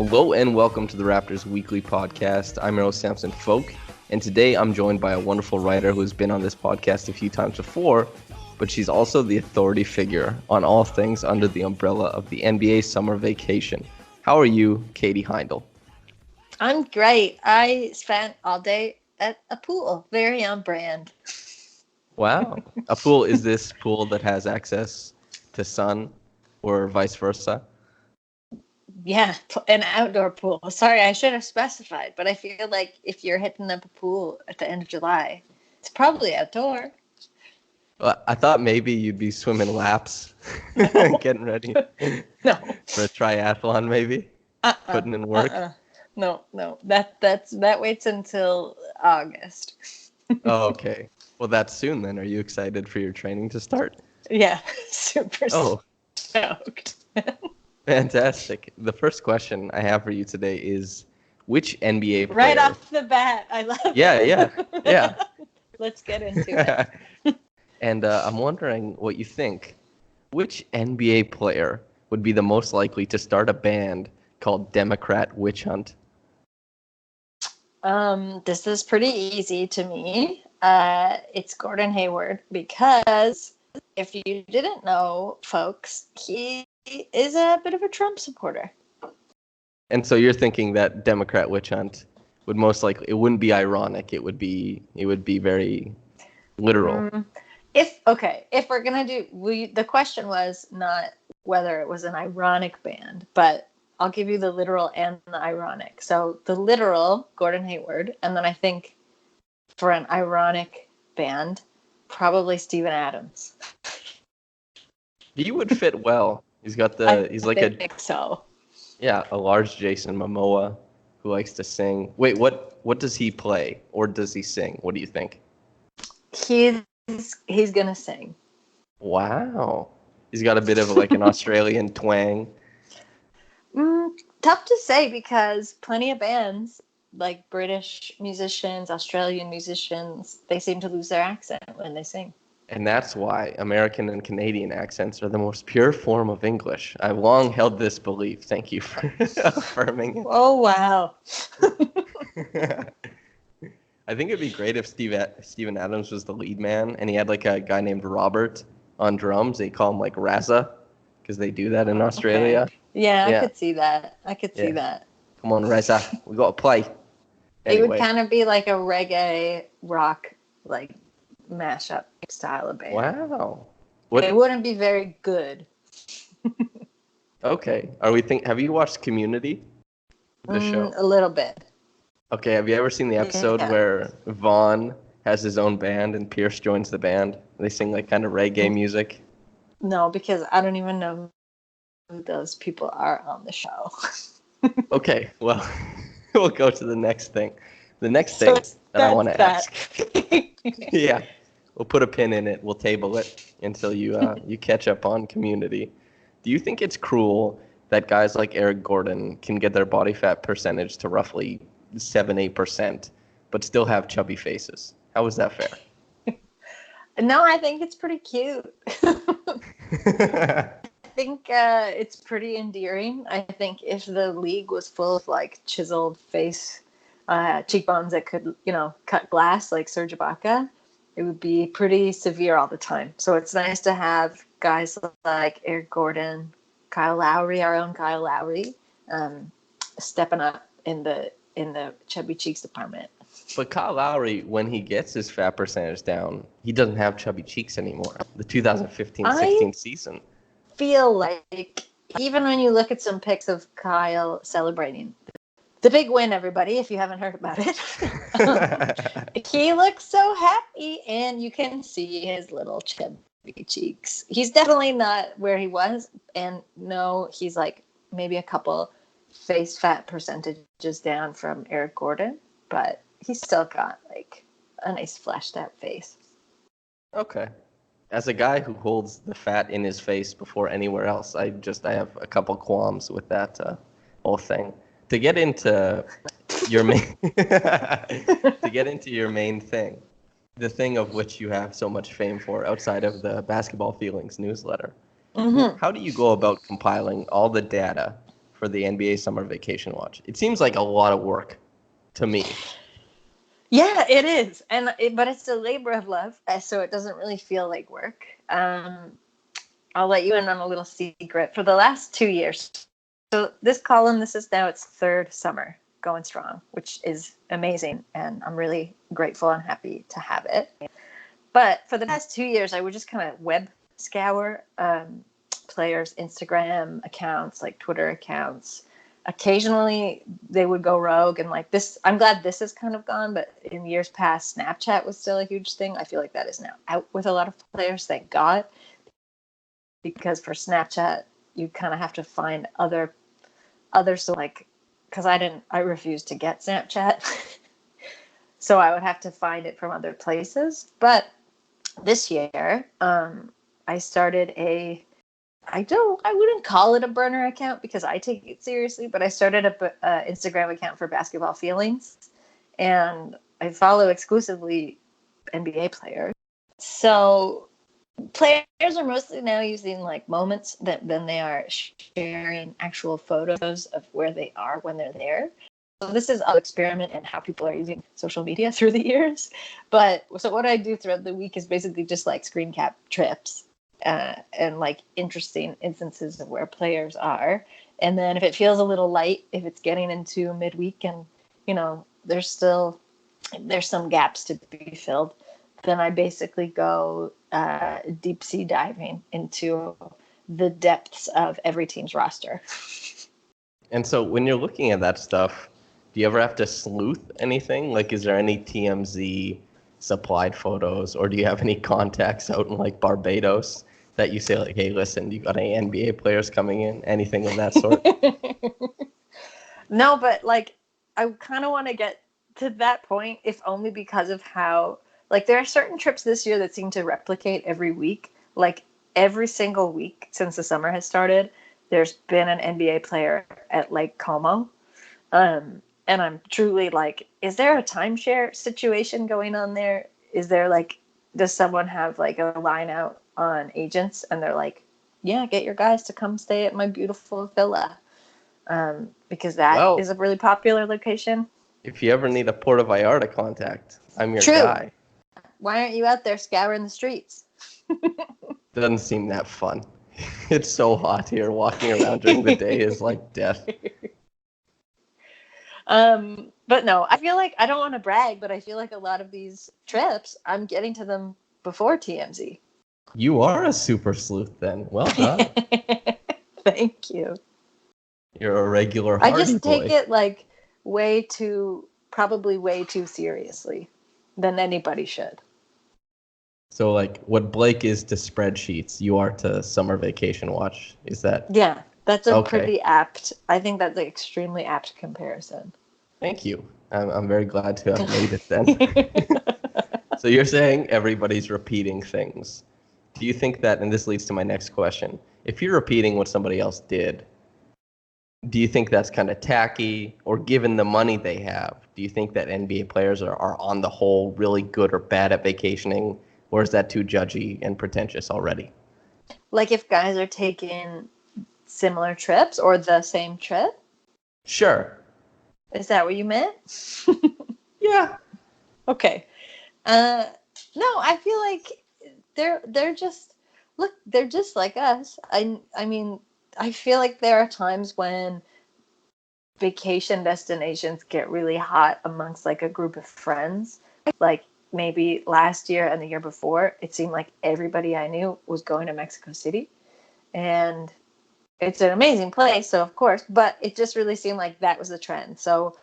Hello and welcome to the Raptors Weekly Podcast. I'm your host, Samson Folk, and today I'm joined by a wonderful writer who's been on this podcast a few times before, but she's also the authority figure on all things under the umbrella of the NBA summer vacation. How are you, Katie Heindl? I'm great. I spent all day at a pool. Very on brand. Wow. A pool, is this pool that has access to sun or vice versa? Yeah, an outdoor pool. Sorry, I should have specified, but I feel like if you're hitting up a pool at the end of July, it's probably outdoor. Well, I thought maybe you'd be swimming laps, No. getting ready No. for a triathlon maybe, putting in work. No. That waits until August. Oh, okay. Well, that's soon then. Are you excited for your training to start? Yeah, super stoked. Fantastic. The first question I have for you today is, which NBA player... Right off the bat, I love it. Yeah. Let's get into it. And I'm wondering what you think. Which NBA player would be the most likely to start a band called Democrat Witch Hunt? This is pretty easy to me. It's Gordon Hayward, because if you didn't know, folks, he is a bit of a Trump supporter. And so you're thinking that Democrat Witch Hunt would most likely, it wouldn't be ironic, it would be very literal. If we're gonna the question was not whether it was an ironic band, but I'll give you the literal and the ironic. So the literal, Gordon Hayward, and then I think for an ironic band, probably Steven Adams. He would fit well. He's got I think so. Yeah, a large Jason Momoa who likes to sing. Wait, what does he play, or does he sing? What do you think? He's gonna sing. Wow, he's got a bit of like an Australian twang. Tough to say, because plenty of bands, like British musicians, Australian musicians, they seem to lose their accent when they sing. And that's why American and Canadian accents are the most pure form of English. I've long held this belief. Thank you for affirming it. Oh, wow. I think it'd be great if Steven Adams was the lead man and he had like a guy named Robert on drums. They call him like Razza because they do that in Australia. Okay. Yeah, I could see that. See that. Come on, Razza. We got to play. Anyway. It would kind of be like a reggae rock, like, mashup style of band. Wow. It wouldn't be very good. Okay. Have you watched Community? The show? A little bit. Okay, have you ever seen the episode where Vaughn has his own band and Pierce joins the band? They sing like kind of reggae music? No, because I don't even know who those people are on the show. Okay, well, we'll go to the next thing. The next thing that I want to ask. Yeah, we'll put a pin in it. We'll table it until you catch up on Community. Do you think it's cruel that guys like Eric Gordon can get their body fat percentage to roughly 7-8%, but still have chubby faces? How is that fair? No, I think it's pretty cute. I think it's pretty endearing. I think if the league was full of like chiseled face, cheekbones that could, cut glass like Serge Ibaka, it would be pretty severe all the time. So it's nice to have guys like Eric Gordon, Kyle Lowry, our own Kyle Lowry, stepping up in the chubby cheeks department. But Kyle Lowry, when he gets his fat percentage down, he doesn't have chubby cheeks anymore. The 2015-16 season. Feel like, even when you look at some pics of Kyle celebrating the big win, everybody, if you haven't heard about it, he looks so happy, and you can see his little chubby cheeks. He's definitely not where he was, and no, he's like maybe a couple face fat percentages down from Eric Gordon, but he's still got like a nice fleshed out face. Okay. As a guy who holds the fat in his face before anywhere else, I have a couple qualms with that whole thing. To get into your main thing, the thing of which you have so much fame for outside of the Basketball Feelings newsletter. Mm-hmm. How do you go about compiling all the data for the NBA Summer Vacation Watch? It seems like a lot of work to me. Yeah, it is, but it's a labor of love, so it doesn't really feel like work. I'll let you in on a little secret. For the last 2 years, so this column, this is now its third summer going strong, which is amazing, and I'm really grateful and happy to have it. But for the past 2 years, I would just kind of web scour players' Instagram accounts, like Twitter accounts. Occasionally, they would go rogue and like this. I'm glad this is kind of gone, but in years past, Snapchat was still a huge thing. I feel like that is now out with a lot of players, thank God. Because for Snapchat, you kind of have to find other so like, because I refused to get Snapchat. So I would have to find it from other places. But this year, I started I wouldn't call it a burner account because I take it seriously, but I started a Instagram account for basketball feelings, and I follow exclusively NBA players. So players are mostly now using like moments than they are sharing actual photos of where they are when they're there. So this is an experiment in how people are using social media through the years. But so what I do throughout the week is basically just like screen cap trips and like interesting instances of where players are. And then if it feels a little light, if it's getting into midweek and, there's some gaps to be filled, then I basically go deep sea diving into the depths of every team's roster. And so when you're looking at that stuff, do you ever have to sleuth anything? Like, is there any TMZ supplied photos, or do you have any contacts out in like Barbados that you say like, hey, listen, you got any NBA players coming in? Anything of that sort? No, but like, I kind of want to get to that point, if only because of how, like, there are certain trips this year that seem to replicate every week. Like, every single week since the summer has started, there's been an NBA player at Lake Como. And I'm truly like, is there a timeshare situation going on there? Is there like, does someone have like a line out on agents and they're like, yeah, get your guys to come stay at my beautiful villa? Because that is a really popular location. If you ever need a Puerto Vallarta contact, I'm your True. guy. Why aren't you out there scouring the streets? Doesn't seem that fun. It's so hot here. Walking around during the day is like death. But no, I feel like, I don't want to brag, but I feel like a lot of these trips, I'm getting to them before TMZ. You are a super sleuth then. Well done. Thank you. You're a regular Hardy boy. I just take it like probably way too seriously than anybody should. So like what Blake is to spreadsheets, you are to Summer Vacation Watch. Is that? Yeah, that's a pretty apt, I think that's an extremely apt comparison. Thank you. I'm very glad to have made it then. So you're saying everybody's repeating things. Do you think that, and this leads to my next question, if you're repeating what somebody else did, do you think that's kind of tacky? Or given the money they have, do you think that NBA players are on the whole really good or bad at vacationing? Or is that too judgy and pretentious already? Like if guys are taking similar trips or the same trip? Sure. Is that what you meant? Yeah. Okay. No, I feel like they're just like us. I mean, I feel like there are times when vacation destinations get really hot amongst like a group of friends. Like maybe last year and the year before, it seemed like everybody I knew was going to Mexico City. And it's an amazing place, so of course, but it just really seemed like that was the trend. So,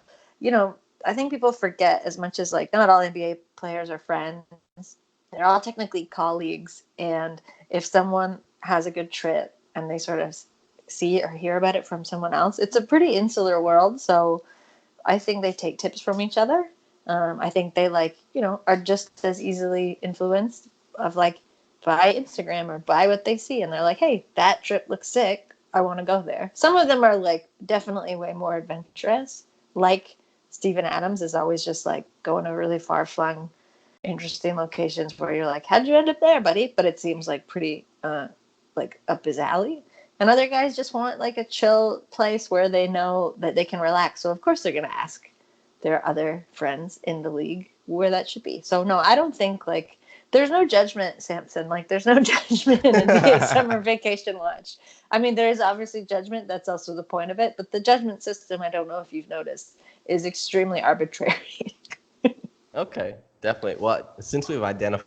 I think people forget, as much as like not all NBA players are friends, they're all technically colleagues. And if someone has a good trip and they sort of see or hear about it from someone else, it's a pretty insular world. So I think they take tips from each other. I think they are just as easily influenced of like by Instagram or by what they see. And they're like, hey, that trip looks sick. I want to go there. Some of them are like definitely way more adventurous. Like Steven Adams is always just like going to really far flung, interesting locations where you're like, how'd you end up there, buddy? But it seems like pretty like up his alley. And other guys just want like a chill place where they know that they can relax. So of course they're going to ask their other friends in the league where that should be. So no, I don't think like there's no judgment, Samson. Like there's no judgment in NBA Summer Vacation Watch. I mean, there is obviously judgment. That's also the point of it. But the judgment system, I don't know if you've noticed, is extremely arbitrary. Okay, definitely. Well, since we've identified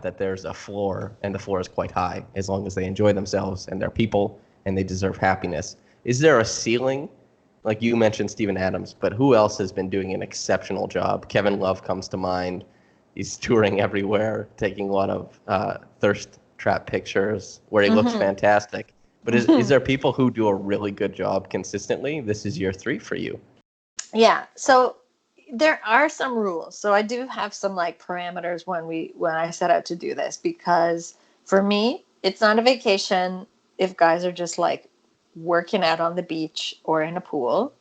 that there's a floor and the floor is quite high, as long as they enjoy themselves and they're people and they deserve happiness, is there a ceiling? Like you mentioned Steven Adams, but who else has been doing an exceptional job? Kevin Love comes to mind. He's touring everywhere, taking a lot of thirst trap pictures where he looks fantastic. But is there people who do a really good job consistently? This is year 3 for you. Yeah. So there are some rules. So I do have some like parameters when I set out to do this, because for me, it's not a vacation if guys are just like working out on the beach or in a pool,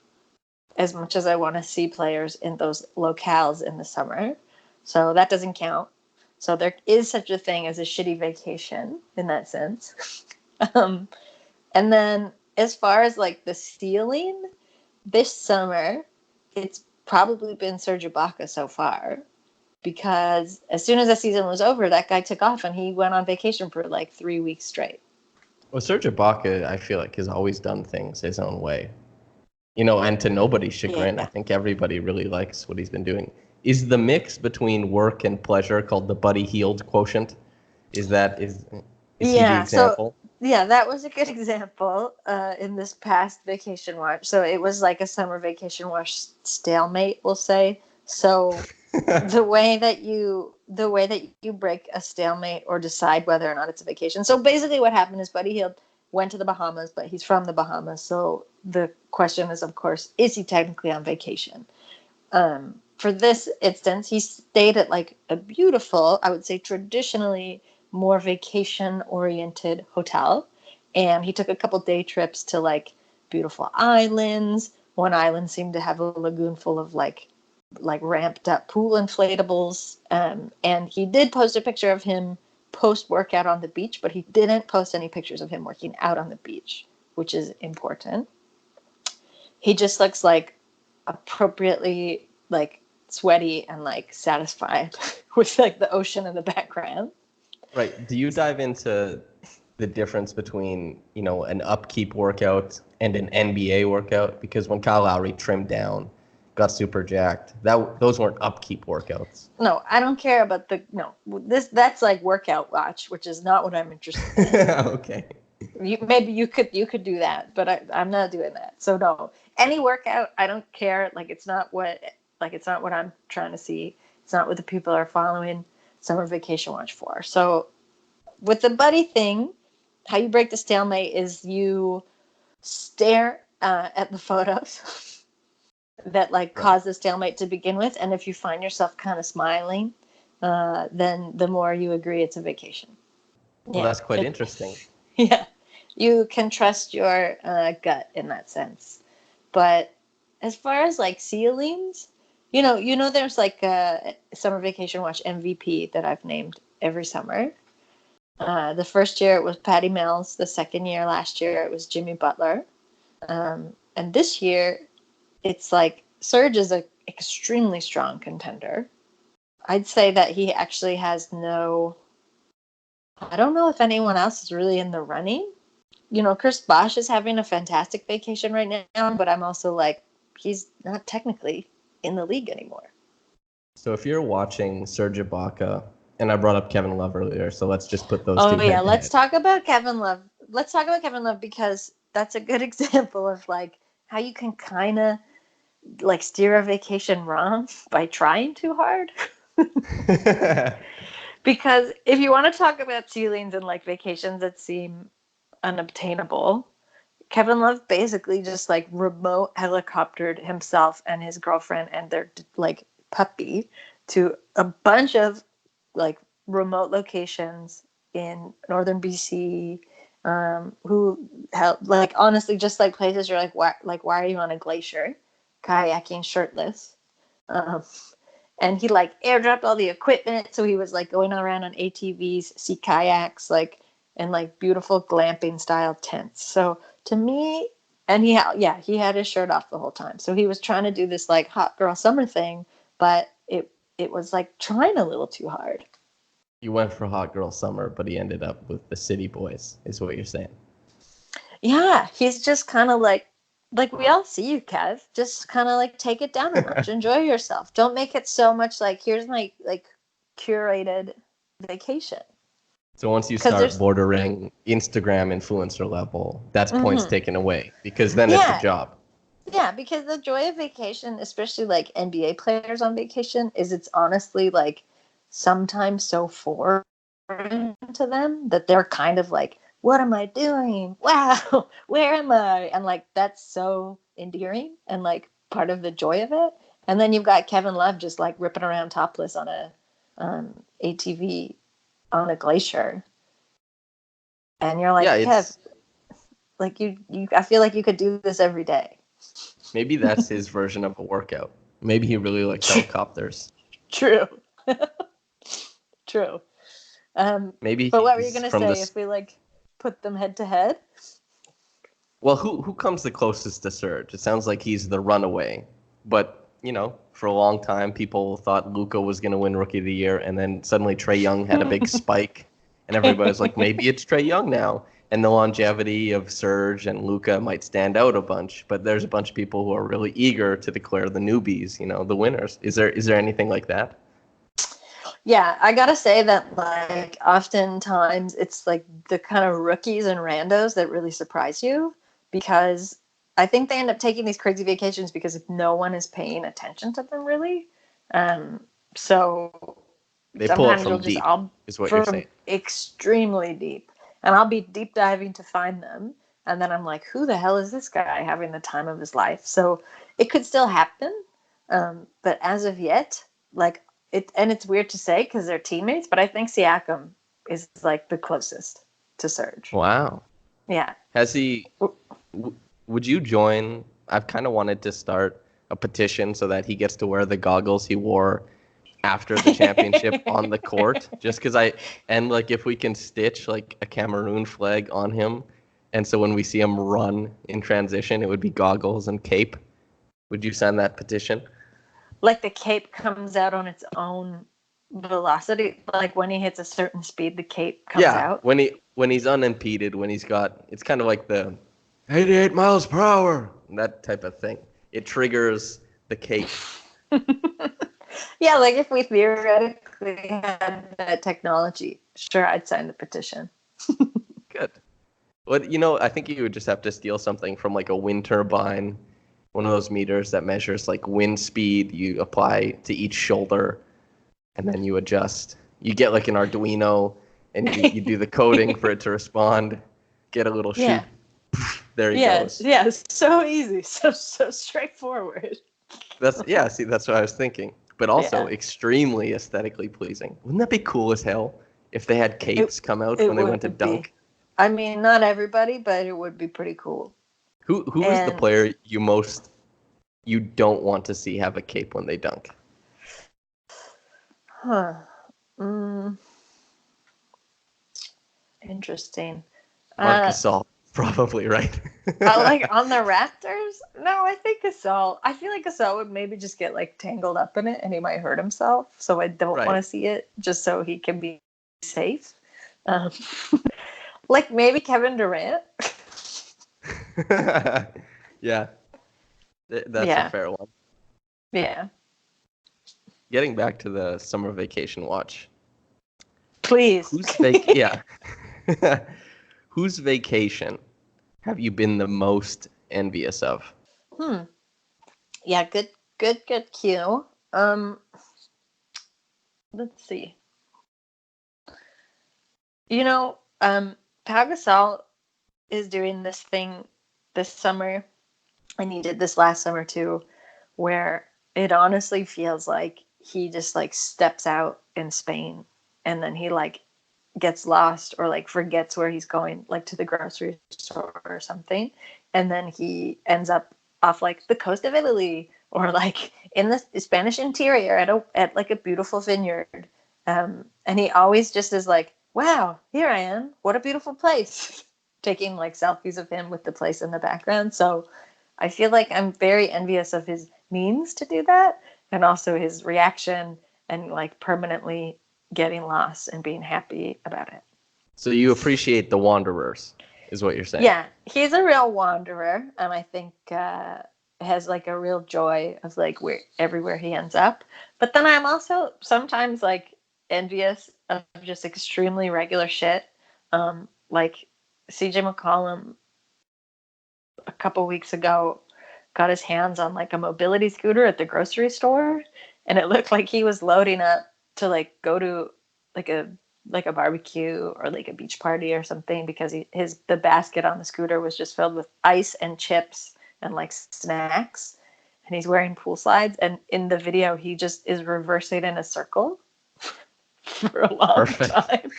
as much as I want to see players in those locales in the summer. So that doesn't count. So there is such a thing as a shitty vacation in that sense. um, and then as far as like the ceiling, this summer, it's probably been Serge Ibaka so far, because as soon as the season was over, that guy took off and he went on vacation for like 3 weeks straight. Well, Serge Ibaka, I feel like, has always done things his own way. And to nobody's chagrin, I Yeah. think everybody really likes what he's been doing. Is the mix between work and pleasure called the Buddy Hield quotient? Is he the Yeah. So example? yeah, that was a good example in this past vacation watch. So it was like a summer vacation watch stalemate, we'll say. So the way that you break a stalemate or decide whether or not it's a vacation. So basically what happened is Buddy Hield went to the Bahamas, but he's from the Bahamas. So the question is, of course, is he technically on vacation? For this instance, he stayed at like a beautiful, I would say traditionally more vacation oriented hotel. And he took a couple day trips to like beautiful islands. One island seemed to have a lagoon full of like ramped up pool inflatables. And he did post a picture of him post workout on the beach, but he didn't post any pictures of him working out on the beach, which is important. He just looks like appropriately like sweaty and like satisfied with like the ocean in the background. Right. Do you dive into the difference between, an upkeep workout and an NBA workout? Because when Kyle Lowry trimmed down, got super jacked, those weren't upkeep workouts. No, I don't care about that's like workout watch, which is not what I'm interested in. Okay. Maybe you could do that, but I'm not doing that. So no, any workout, I don't care. It's not what I'm trying to see. It's not what the people are following Summer Vacation Watch for. So with the buddy thing, how you break the stalemate is you stare at the photos that like Right. cause the stalemate to begin with, and if you find yourself kind of smiling, then the more you agree it's a vacation. Well, Yeah. that's quite interesting. Yeah, you can trust your gut in that sense. But as far as like ceilings, there's like a Summer Vacation Watch MVP that I've named every summer. The first year it was Patty Mills. The second year, last year, it was Jimmy Butler. And this year, it's like Serge is a extremely strong contender. I'd say that he actually has no. I don't know if anyone else is really in the running. Chris Bosh is having a fantastic vacation right now, but I'm also like, he's not technically in the league anymore. So if you're watching Serge Ibaka, and I brought up Kevin Love earlier, so let's just put those two Oh yeah, head to let's head. talk about Kevin Love. Let's talk about Kevin Love because that's a good example of like how you can kind of like steer a vacation wrong by trying too hard. Because if you want to talk about ceilings and like vacations that seem unobtainable, Kevin Love basically just like remote helicoptered himself and his girlfriend and their like puppy to a bunch of like remote locations in northern BC. Who held like honestly just like places you're like why are you on a glacier, kayaking shirtless, um, and he like airdropped all the equipment, so he was like going around on ATVs, sea kayaks, like in like beautiful glamping style tents. So to me, and he had his shirt off the whole time. So he was trying to do this like hot girl summer thing, but it was like trying a little too hard. You went for hot girl summer, but he ended up with the city boys, is what you're saying. Yeah, he's just kind of like we all see you, Kev. Just kind of like take it down a notch. Enjoy yourself. Don't make it so much like here's my like curated vacation. So once you start bordering Instagram influencer level, that's points taken away because then it's a job. Yeah, because the joy of vacation, especially like NBA players on vacation, is it's honestly like sometimes so foreign to them that they're kind of like, what am I doing? Wow, where am I? And like that's so endearing and like part of the joy of it. And then you've got Kevin Love just like ripping around topless on a ATV on a glacier. And you're like, Kev, like you I feel like you could do this every day. Maybe that's his version of a workout. Maybe he really likes helicopters. True. True. Maybe. But what were you going to say if we like put them head to head? Well, who comes the closest to Serge? It sounds like he's the runaway. But, you know, for a long time, people thought Luka was going to win Rookie of the Year, and then suddenly Trae Young had a big spike, and everybody was like, maybe it's Trae Young now. And the longevity of Serge and Luka might stand out a bunch, but there's a bunch of people who are really eager to declare the newbies, you know, the winners. Is there anything like that? Yeah, I gotta say that like oftentimes it's like the kind of rookies and randos that really surprise you because I think they end up taking these crazy vacations because no one is paying attention to them really. So they pull it from deep, is what you're saying. Extremely deep. And I'll be deep diving to find them. And then I'm like, who the hell is this guy having the time of his life? So it could still happen. But as of yet, like it's weird to say because they're teammates, but I think Siakam is like the closest to Serge. Wow. Yeah. Has he, would you join? I've kind of wanted to start a petition so that he gets to wear the goggles he wore after the championship on the court, just because like if we can stitch like a Cameroon flag on him, and so when we see him run in transition, it would be goggles and cape. Would you sign that petition? Like the cape comes out on its own velocity, like when he hits a certain speed, the cape comes out. Yeah, when he's unimpeded, when he's got, it's kind of like the 88 miles per hour, that type of thing. It triggers the cape. Yeah, like if we theoretically had that technology, sure, I'd sign the petition. Good. Well, you know, I think you would just have to steal something from like a wind turbine, one of those meters that measures like wind speed. You apply to each shoulder, and then you adjust. You get like an Arduino, and you do the coding for it to respond. Get a little shoot. Yeah. There he goes. Yeah, so easy, so straightforward. That's what I was thinking. But also extremely aesthetically pleasing. Wouldn't that be cool as hell if they had capes come out when they went to dunk? I mean, not everybody, but it would be pretty cool. Who is the player you don't want to see have a cape when they dunk? Huh. Interesting. Marc Gasol, probably, right? Like on the Raptors? No, I think Gasol. I feel like Gasol would maybe just get like tangled up in it and he might hurt himself. So I don't want to see it just so he can be safe. Like maybe Kevin Durant. Yeah. That's a fair one. Yeah. Getting back to the summer vacation watch. Please. Whose vacation have you been the most envious of? Yeah, good cue. Let's see. You know, Pau Gasol is doing this thing this summer, and he did this last summer too, where it honestly feels like he just like steps out in Spain and then he like gets lost or like forgets where he's going, like to the grocery store or something, and then he ends up off like the coast of Italy or like in the Spanish interior at like a beautiful vineyard, and he always just is like wow, here I am. What a beautiful place. Taking like selfies of him with the place in the background. So I feel like I'm very envious of his means to do that and also his reaction and like permanently getting lost and being happy about it. So you appreciate the wanderers, is what you're saying. Yeah, he's a real wanderer, and I think has like a real joy of like where everywhere he ends up. But then I'm also sometimes like envious of just extremely regular shit. Like CJ McCollum a couple weeks ago got his hands on like a mobility scooter at the grocery store, and it looked like he was loading up to like go to like a barbecue or like a beach party or something, because the basket on the scooter was just filled with ice and chips and like snacks, and he's wearing pool slides, and in the video he just is reversing in a circle for a long time.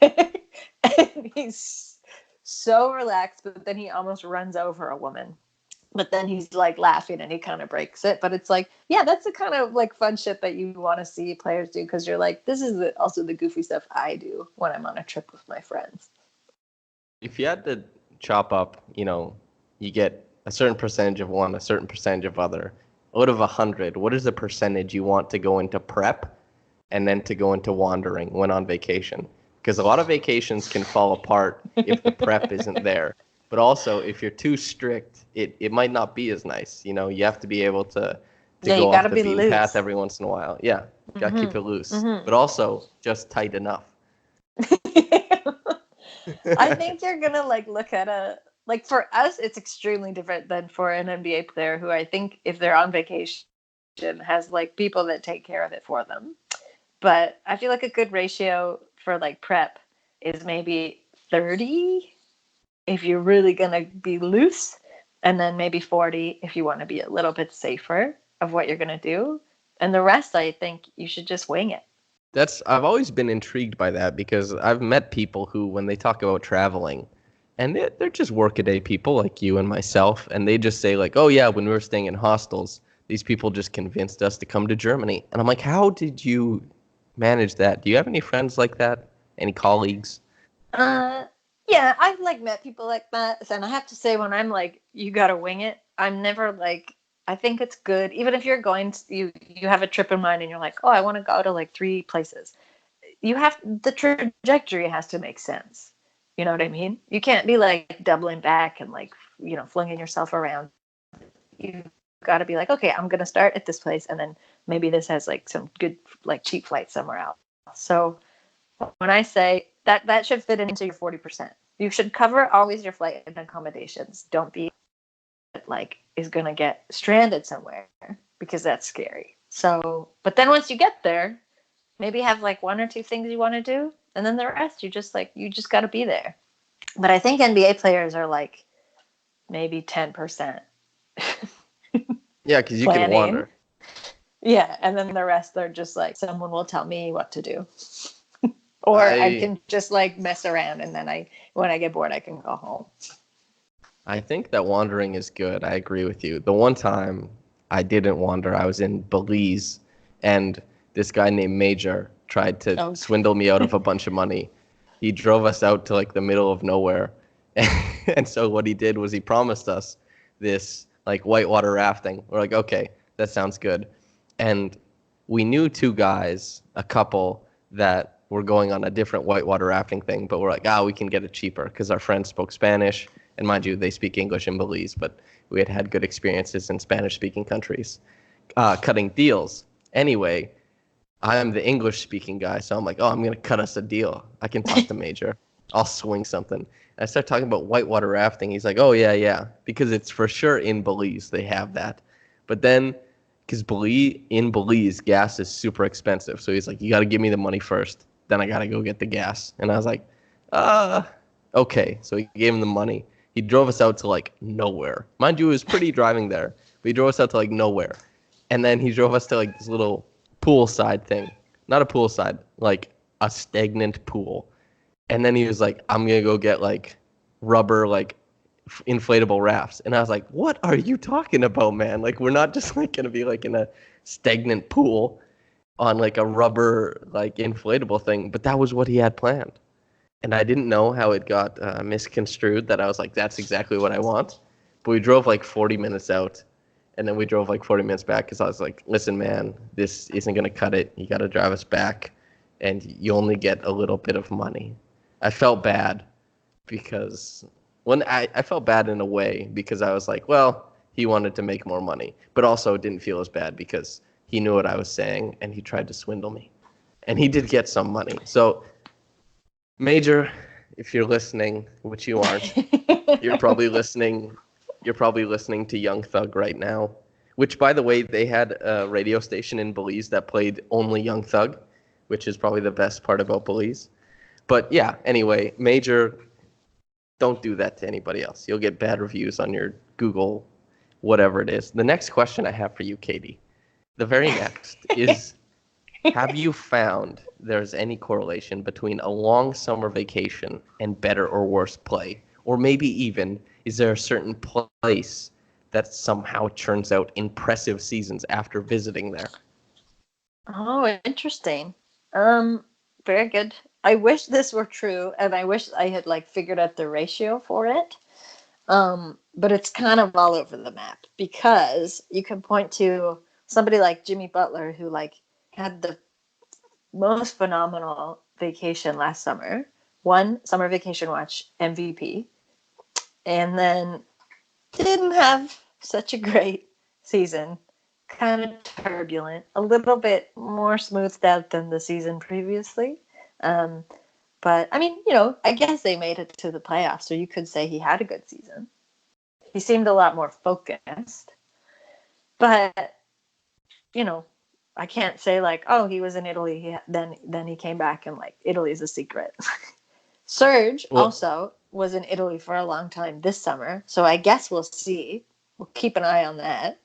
And he's so relaxed, but then he almost runs over a woman. But then he's like laughing and he kind of breaks it. But it's like, yeah, that's the kind of like fun shit that you want to see players do, because you're like, this is also the goofy stuff I do when I'm on a trip with my friends. If you had to chop up, you get a certain percentage of one, a certain percentage of other. Out of 100, what is the percentage you want to go into prep and then to go into wandering when on vacation? Because a lot of vacations can fall apart if the prep isn't there. But also, if you're too strict, it might not be as nice. You have to be able to go off the beaten path every once in a while. Yeah, got to keep it loose. Mm-hmm. But also, just tight enough. I think you're going to like look at like for us, it's extremely different than for an NBA player who I think if they're on vacation has like people that take care of it for them. But I feel like a good ratio for like prep is maybe 30 if you're really going to be loose, and then maybe 40 if you want to be a little bit safer of what you're going to do. And the rest, I think you should just wing it. I've always been intrigued by that, because I've met people who, when they talk about traveling, and they're just workaday people like you and myself, and they just say like, oh yeah, when we were staying in hostels, these people just convinced us to come to Germany. And I'm like, how did you manage that? Do you have any friends like that? Any colleagues? Yeah, I've like met people like that, and I have to say, when I'm like, you gotta wing it, I'm never like, I think it's good, even if you're going to, you have a trip in mind and you're like, oh, I want to go to like 3 places. The trajectory has to make sense. You know what I mean? You can't be like doubling back and like, flinging yourself around. You got to be like, okay, I'm gonna start at this place, and then maybe this has like some good like cheap flight somewhere else. So when I say that should fit into your 40%. You should cover always your flight and accommodations. Don't be like is going to get stranded somewhere, because that's scary. So, but then once you get there, maybe have like 1 or 2 things you want to do, and then the rest you just got to be there. But I think NBA players are like maybe 10%. Yeah, because you can wander. Yeah, and then the rest they're just like, someone will tell me what to do. Or I can just like mess around, and then when I get bored, I can go home. I think that wandering is good. I agree with you. The one time I didn't wander, I was in Belize, and this guy named Major tried to swindle me out of a bunch of money. He drove us out to like the middle of nowhere. And so what he did was he promised us this like whitewater rafting. We're like, okay, that sounds good. And we knew 2 guys, a couple, that were going on a different whitewater rafting thing, but we're like, we can get it cheaper, because our friends spoke Spanish. And mind you, they speak English in Belize, but we had good experiences in Spanish-speaking countries cutting deals. Anyway, I'm the English-speaking guy, so I'm like, I'm going to cut us a deal. I can talk to Major. I'll swing something. And I start talking about whitewater rafting. He's like, oh, yeah, because it's for sure in Belize. They have that. But then, because in Belize, gas is super expensive. So he's like, you got to give me the money first. Then I got to go get the gas. And I was like, okay. So he gave him the money. He drove us out to like nowhere. Mind you, it was pretty driving there, but he drove us out to like nowhere. And then he drove us to like this little poolside thing. Not a poolside, like a stagnant pool. And then he was like, I'm going to go get like rubber, like inflatable rafts. And I was like, what are you talking about, man? Like, we're not just like going to be like in a stagnant pool on like a rubber, like inflatable thing. But that was what he had planned. and I didn't know how it got misconstrued that I was like, that's exactly what I want. But we drove like 40 minutes out, and then we drove like 40 minutes back because I was like, listen, man, this isn't going to cut it. You got to drive us back, and you only get a little bit of money. I felt bad because I felt bad in a way because I was like, well, he wanted to make more money, but also didn't feel as bad because he knew what I was saying and he tried to swindle me. And he did get some money. So, Major, if you're listening, which you aren't, you're probably listening. You're probably listening to Young Thug right now, which, by the way, they had a radio station in Belize that played only Young Thug, which is probably the best part about Belize. But yeah, anyway, Major, don't do that to anybody else. You'll get bad reviews on your Google, whatever it is. The next question I have for you, Katie, the very next is, have you found there's any correlation between a long summer vacation and better or worse play? Or maybe even, is there a certain place that somehow churns out impressive seasons after visiting there? Oh, interesting. Very good. I wish this were true, and I wish I had like figured out the ratio for it. But it's kind of all over the map because you can point to somebody like Jimmy Butler who like had the most phenomenal vacation last summer, won Summer Vacation Watch MVP, and then didn't have such a great season. Kind of turbulent, a little bit more smoothed out than the season previously. Um, but I mean, I guess they made it to the playoffs, so you could say he had a good season. He seemed a lot more focused. But, I can't say like, oh, he was in Italy, then he came back and like Italy's a secret. Serge also was in Italy for a long time this summer, so I guess we'll see. We'll keep an eye on that.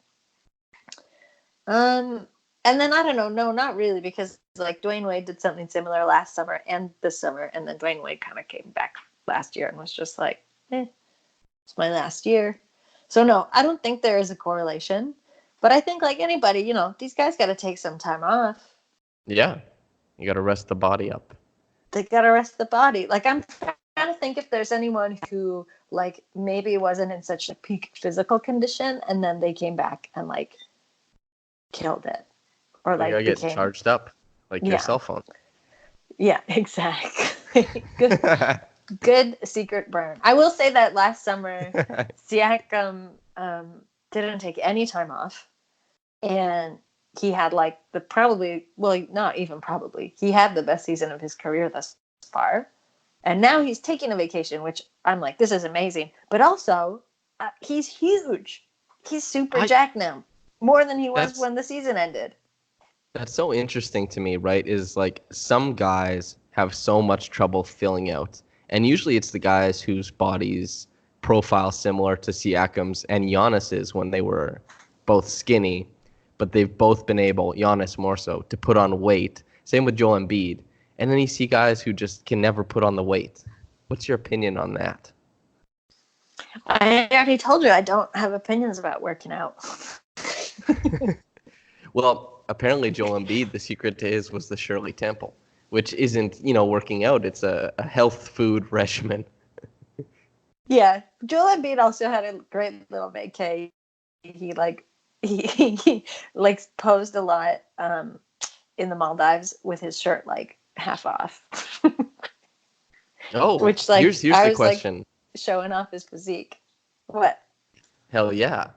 And then I don't know, no, not really, because like Dwayne Wade did something similar last summer and this summer, and then Dwayne Wade kind of came back last year and was just like, it's my last year. So no, I don't think there is a correlation, but I think like anybody, these guys got to take some time off. Yeah, you got to rest the body up. They got to rest the body. Like I'm trying to think if there's anyone who like maybe wasn't in such a peak physical condition and then they came back and like killed it. Or like get charged up like your cell phone. Yeah, exactly. Good secret burn. I will say that last summer, Siakam didn't take any time off, and he had like not even probably, he had the best season of his career thus far, and now he's taking a vacation, which I'm like, this is amazing. But also, he's huge. He's super jacked now, more than he was when the season ended. That's so interesting to me, right? Is like some guys have so much trouble filling out. And usually it's the guys whose bodies profile similar to Siakam's and Giannis's when they were both skinny, but they've both been able, Giannis more so, to put on weight. Same with Joel Embiid. And then you see guys who just can never put on the weight. What's your opinion on that? I already told you I don't have opinions about working out. Well, apparently Joel Embiid, the secret to his was the Shirley Temple, which isn't, working out. It's a health food regimen. Yeah. Joel Embiid also had a great little vacay. He posed a lot in the Maldives with his shirt like half off. Oh, which like here's the question. Like, showing off his physique. What? Hell yeah.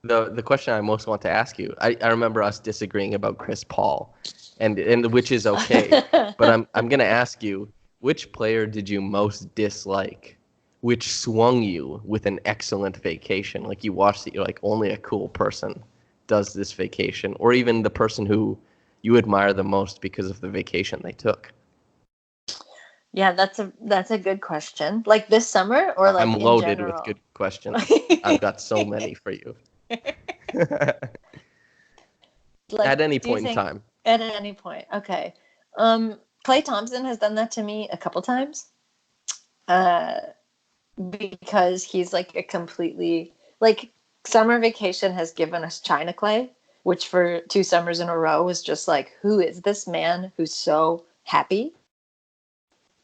The question I most want to ask you, I remember us disagreeing about Chris Paul, and which is okay, but I'm gonna ask you, which player did you most dislike, which swung you with an excellent vacation? Like you watched it, you're like, only a cool person does this vacation, or even the person who you admire the most because of the vacation they took. Yeah, that's a good question. Like this summer, or like I'm loaded in general? with good questions. I've got so many for you. Like, at any point in time. At any point, okay. Klay Thompson has done that to me a couple times. Because he's like a completely like summer vacation has given us China Klay, which for 2 summers in a row was just like, who is this man who's so happy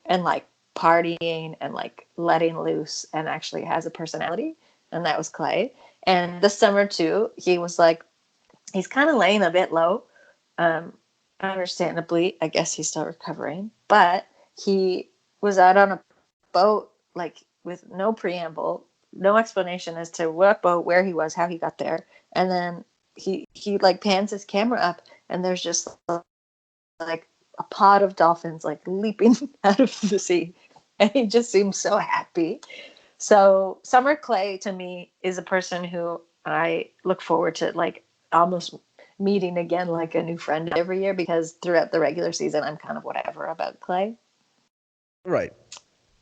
and like partying and like letting loose and actually has a personality. And that was Clay. And this summer too, he was like, he's kind of laying a bit low. Understandably, I guess he's still recovering, but he was out on a boat, like with no preamble, no explanation as to what boat, where he was, how he got there. And then he like pans his camera up and there's just like a pod of dolphins like leaping out of the sea. And he just seems so happy. So Summer Clay to me is a person who I look forward to like almost meeting again like a new friend every year, because throughout the regular season I'm kind of whatever about Clay. Right.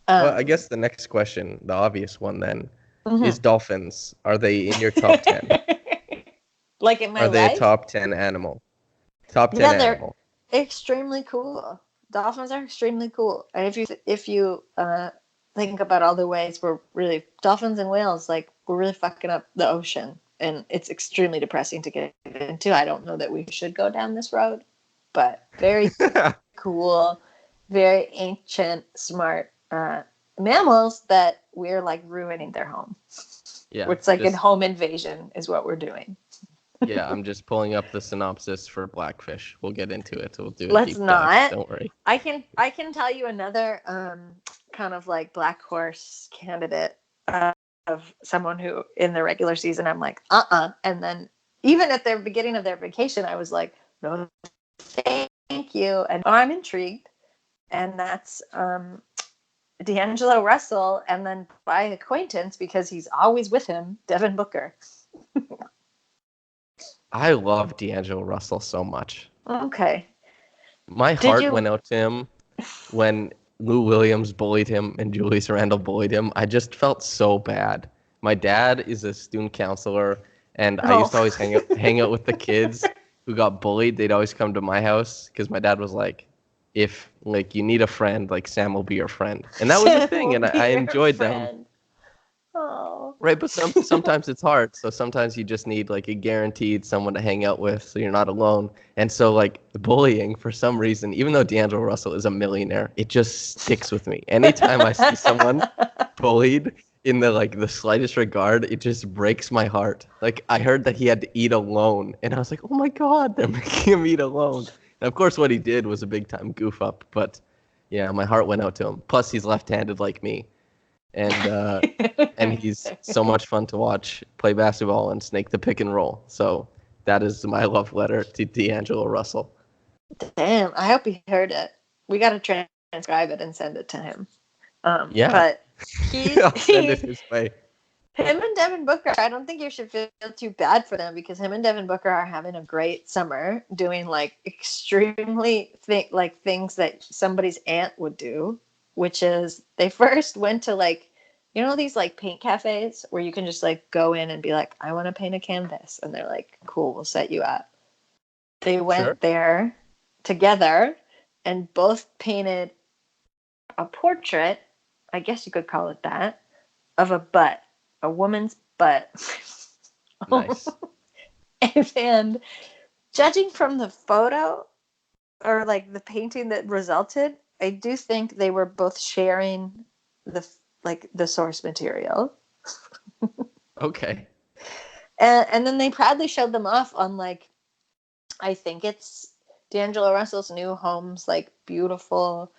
Well, I guess the next question, the obvious one then, is dolphins. Are they in your top 10? Like in my life? Are they a top 10 animal? Top 10 animal. They're extremely cool. Dolphins are extremely cool. And if you think about all the ways we're really, dolphins and whales, like we're really fucking up the ocean. And it's extremely depressing to get into. I don't know that we should go down this road, but very cool, very ancient, smart mammals that we're like ruining their home. Yeah, it's like a home invasion is what we're doing. Yeah, I'm just pulling up the synopsis for Blackfish. We'll get into it. We'll do Let's deep not. dive. Don't worry. I can tell you another kind of like black horse candidate of someone who in the regular season I'm like and then even at the beginning of their vacation I was like, no thank you, and I'm intrigued, and that's D'Angelo Russell, and then by acquaintance because he's always with him, Devin Booker. I love D'Angelo Russell so much. Okay. My heart went out to him when Lou Williams bullied him and Julius Randle bullied him. I just felt so bad. My dad is a student counselor, and I used to always hang out with the kids who got bullied. They'd always come to my house because my dad was like, if like you need a friend, like Sam will be your friend. And that was the thing, and I enjoyed them. Oh. Right, but sometimes it's hard. So sometimes you just need like a guaranteed someone to hang out with so you're not alone. And so like the bullying, for some reason, even though D'Angelo Russell is a millionaire, it just sticks with me. Anytime I see someone bullied in the slightest regard, it just breaks my heart. Like I heard that he had to eat alone, and I was like, oh my God, they're making him eat alone. And of course what he did was a big time goof up, but yeah, my heart went out to him. Plus he's left-handed like me. And he's so much fun to watch play basketball and snake the pick and roll. So that is my love letter to D'Angelo Russell. Damn, I hope he heard it. We got to transcribe it and send it to him. Yeah. But I'll send it his way. Him and Devin Booker, I don't think you should feel too bad for them, because him and Devin Booker are having a great summer doing like extremely things that somebody's aunt would do, which is they first went to like, you know, these like paint cafes where you can just like go in and be like, I want to paint a canvas. And they're like, cool, we'll set you up. They went there together and both painted a portrait, I guess you could call it that, of a butt, a woman's butt. Nice. And judging from the photo or like the painting that resulted, I do think they were both sharing the source material. Okay. And then they proudly showed them off on like, I think it's D'Angelo Russell's new home's like beautiful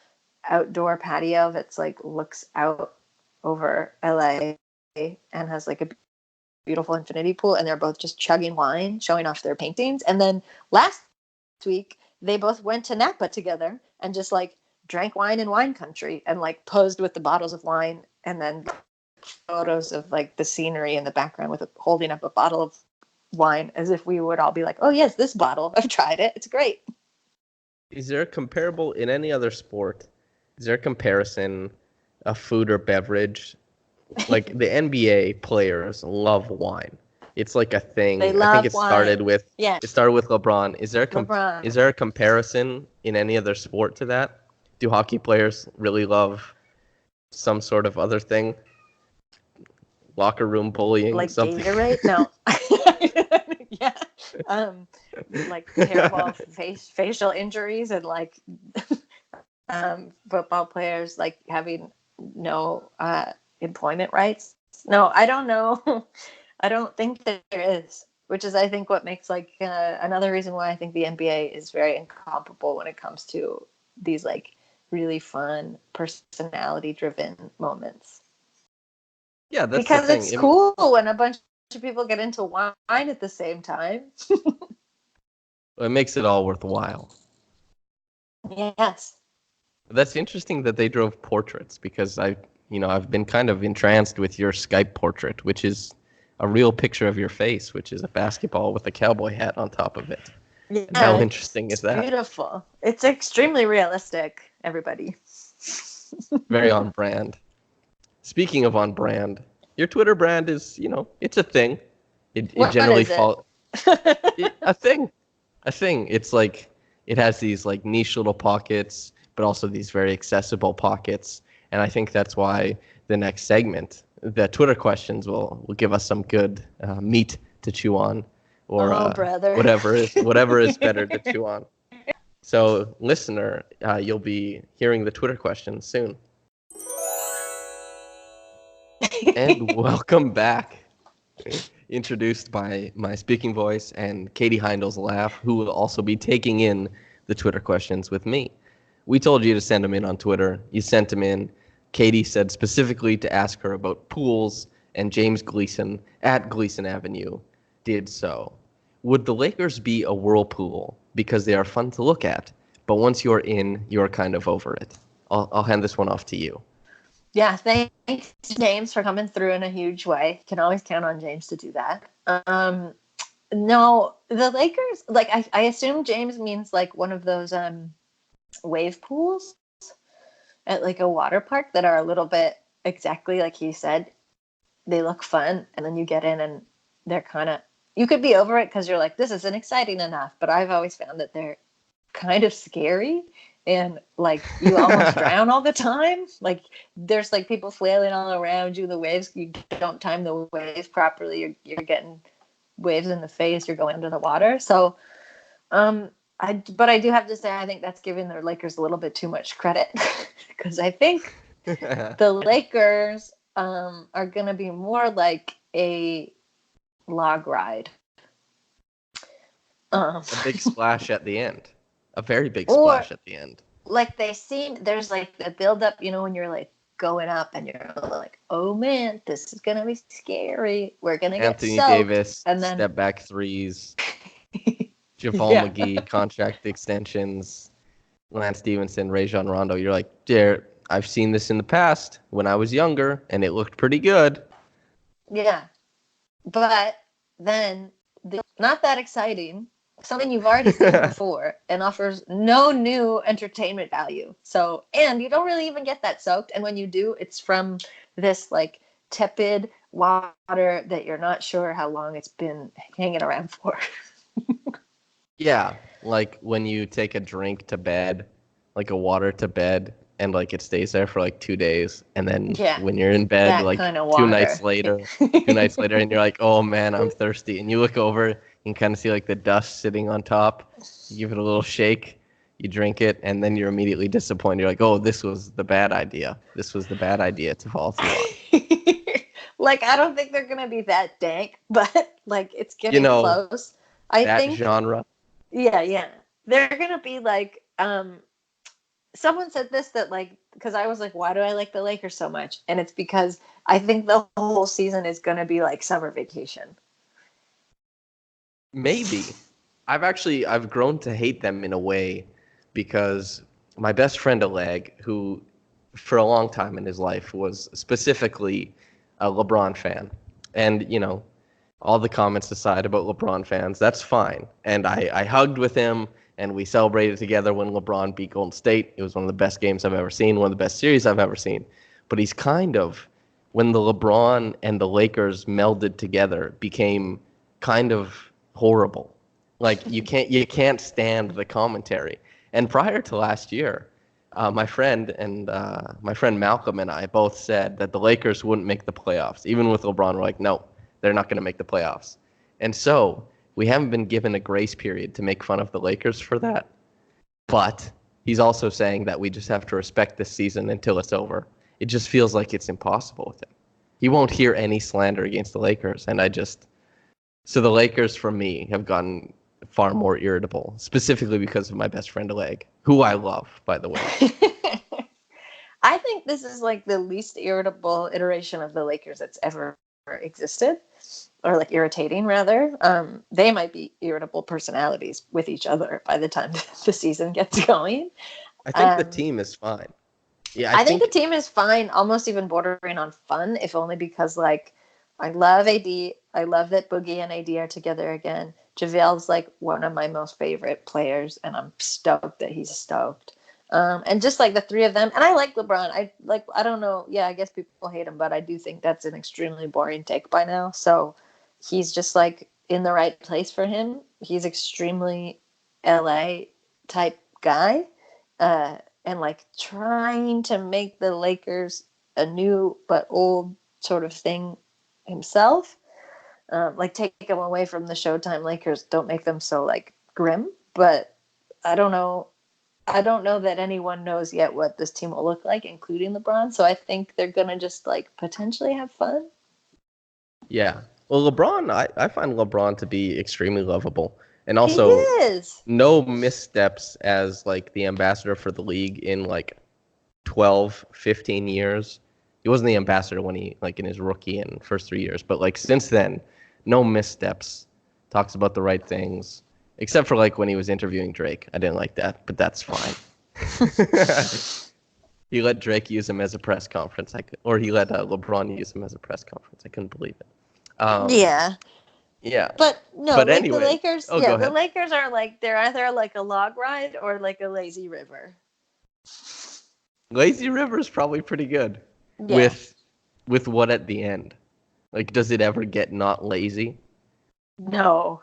outdoor patio that's like looks out over LA and has like a beautiful infinity pool, and they're both just chugging wine, showing off their paintings. And then last week they both went to Napa together and just like drank wine in wine country and like posed with the bottles of wine, and then photos of like the scenery in the background with holding up a bottle of wine as if we would all be like, oh yes, this bottle, I've tried it, it's great. Is there a comparable in any other sport? Is there a comparison, a food or beverage? Like the NBA players love wine. It's like a thing. They love I think it wine. started with Yes. It started with LeBron. Is there LeBron. Is there a comparison in any other sport to that? Do hockey players really love some sort of other thing? Locker room bullying, like something. Gatorade? No. Yeah. Like terrible facial injuries and like football players like having no employment rights. No, I don't know. I don't think there is, which is I think what makes like another reason why I think the NBA is very incomparable when it comes to these like really fun personality driven moments. Yeah, that's the Because thing. it's cool when a bunch of people get into wine at the same time. It makes it all worthwhile. Yes. That's interesting that they drove portraits because I've been kind of entranced with your Skype portrait, which is a real picture of your face, which is a basketball with a cowboy hat on top of it. Yeah, and how interesting is that? Beautiful. It's extremely realistic, everybody. Very on brand. Speaking of on brand, your Twitter brand is, it's a thing. It generally falls. A thing. It's like, it has these like niche little pockets, but also these very accessible pockets. And I think that's why the next segment, the Twitter questions, will give us some good meat to chew on, or whatever is better to chew on. So, listener, you'll be hearing the Twitter questions soon. And welcome back. Introduced by my speaking voice and Katie Heindl's laugh, who will also be taking in the Twitter questions with me. We told you to send them in on Twitter. You sent them in. Katie said specifically to ask her about pools, and James Gleason at Gleason Avenue did so. Would the Lakers be a whirlpool because they are fun to look at, but once you're in, you're kind of over it? I'll hand this one off to you. Yeah, thanks, James, for coming through in a huge way. Can always count on James to do that. No, the Lakers, like I assume James means like one of those wave pools at like a water park that are a little bit exactly like he said. They look fun, and then you get in and they're kind of, you could be over it because you're like, this isn't exciting enough. But I've always found that they're kind of scary, and like you almost drown all the time. Like there's like people flailing all around you. The waves, you don't time the waves properly. You're getting waves in the face. You're going under the water. So, but I do have to say, I think that's giving the Lakers a little bit too much credit because I think the Lakers are going to be more like a log ride. A big splash at the end. A very big splash at the end. Like there's like the build up, when you're like going up and you're like, oh man, this is going to be scary. We're going to get Anthony soaked. Davis, and then step back threes. JaVale McGee, contract extensions. Lance Stevenson, Rajon Rondo. You're like, I've seen this in the past when I was younger, and it looked pretty good. Yeah. But then, not that exciting. Something you've already seen before and offers no new entertainment value. So, and you don't really even get that soaked. And when you do, it's from this like tepid water that you're not sure how long it's been hanging around for. Yeah. Like when you take a drink to bed, like a water to bed, and like it stays there for like 2 days. And then when you're in bed, like 2 nights later, and you're like, oh man, I'm thirsty. And you look over, you can kind of see like the dust sitting on top. You give it a little shake, you drink it, and then you're immediately disappointed. You're like, oh, this was the bad idea. This was the bad idea to follow through on. Like, I don't think they're going to be that dank, but like it's getting close. I think genre. Yeah. They're going to be like, someone said this that like, because I was like, why do I like the Lakers so much? And it's because I think the whole season is going to be like summer vacation. Maybe. I've grown to hate them in a way because my best friend Oleg, who for a long time in his life was specifically a LeBron fan, and all the comments aside about LeBron fans, that's fine. And I hugged with him, and we celebrated together when LeBron beat Golden State. It was one of the best games I've ever seen, one of the best series I've ever seen. But he's kind of, when the LeBron and the Lakers melded together, became kind of horrible. Like you can't stand the commentary. And prior to last year, my friend Malcolm and I both said that the Lakers wouldn't make the playoffs. Even with LeBron, we're like, no, they're not going to make the playoffs. And so we haven't been given a grace period to make fun of the Lakers for that. But he's also saying that we just have to respect this season until it's over. It just feels like it's impossible with him. He won't hear any slander against the Lakers, and so the Lakers for me have gotten far more irritable, specifically because of my best friend Oleg, who I love, by the way. I think this is like the least irritable iteration of the Lakers that's ever existed, or like irritating rather. They might be irritable personalities with each other by the time the season gets going. I think the team is fine. Yeah, I think the team is fine, almost even bordering on fun, if only because like I love AD. I love that Boogie and AD are together again. JaVale's like one of my most favorite players, and I'm stoked that he's stoked. And just like the three of them, and I like LeBron. I don't know. Yeah, I guess people hate him, but I do think that's an extremely boring take by now. So he's just like in the right place for him. He's extremely LA type guy, and like trying to make the Lakers a new but old sort of thing himself. Like take them away from the Showtime Lakers. Don't make them so like grim. But I don't know. I don't know that anyone knows yet what this team will look like, including LeBron. So I think they're going to just like potentially have fun. Yeah. Well, LeBron, I find LeBron to be extremely lovable. And also no missteps as like the ambassador for the league in like 12, 15 years. He wasn't the ambassador when he like in his rookie and first 3 years, but like since then, no missteps. Talks about the right things. Except for like when he was interviewing Drake. I didn't like that, but that's fine. He let Drake use him as a press conference. Or he let LeBron use him as a press conference. I couldn't believe it. Yeah. But no, but like anyway, the Lakers, the Lakers are like, they're either like a log ride or like a lazy river. Lazy River is probably pretty good. Yeah. With what at the end? Like, does it ever get not lazy? No.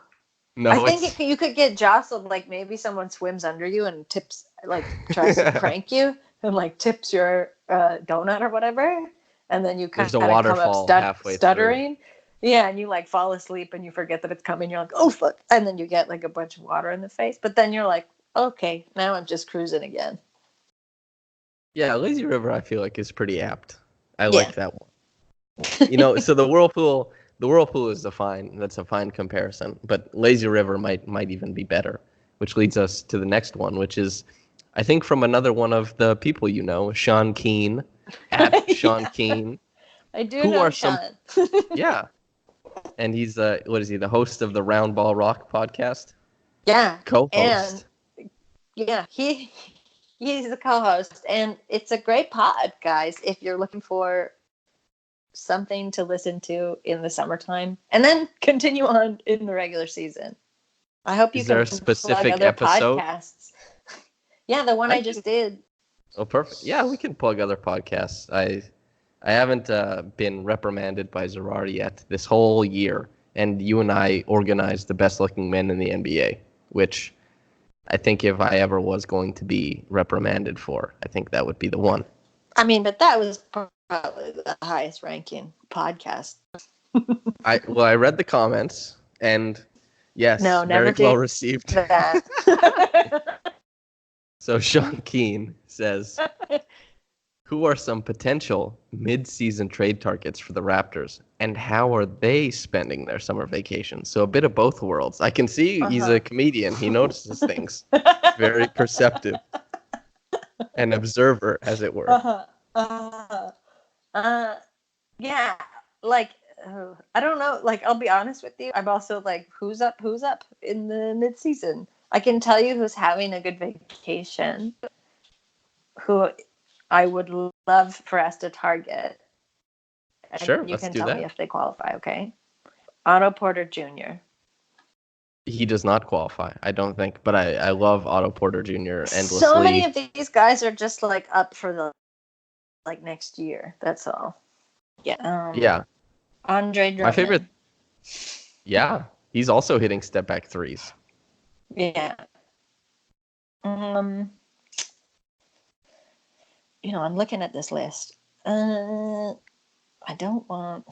I think you could get jostled. Like maybe someone swims under you and tips, like tries to prank you and like tips your donut or whatever, and then you kind of come up stuttering. Through. Yeah, and you like fall asleep and you forget that it's coming. You're like, oh fuck, and then you get like a bunch of water in the face. But then you're like, okay, now I'm just cruising again. Yeah, Lazy River I feel like is pretty apt. I like that one. So the whirlpool. The whirlpool is that's a fine comparison, but Lazy River might even be better, which leads us to the next one, which is, I think, from another one of the people you know, Sean Keane, at Sean Keane. I do know Sean. Yeah, and he's what is he? The host of the Round Ball Rock podcast. Yeah, co-host. And yeah, he's the co-host, and it's a great pod, guys. If you're looking for something to listen to in the summertime and then continue on in the regular season. I hope you can plug other podcasts. Yeah, the one I just did. Oh, perfect. Yeah, we can plug other podcasts. I haven't been reprimanded by Zerari yet this whole year, and you and I organized the best looking men in the NBA, which I think if I ever was going to be reprimanded for, I think that would be the one. I mean, but that was probably the highest ranking podcast. I read the comments, and yes, very well received. So Sean Keane says, who are some potential mid-season trade targets for the Raptors, and how are they spending their summer vacation? So a bit of both worlds. I can see he's a comedian. He notices things. Very perceptive. An observer, as it were. Yeah, like I don't know. Like I'll be honest with you, I'm also like, who's up in the mid-season? I can tell you who's having a good vacation, who I would love for us to target. And sure, you can tell me if they qualify. Okay, Otto Porter Jr. He does not qualify, I don't think, but I love Otto Porter Jr. endlessly. So many of these guys are just like up for the like next year. That's all. Yeah. Yeah. Andre Drummond. My favorite. Yeah, he's also hitting step back threes. Yeah. I'm looking at this list. I don't want.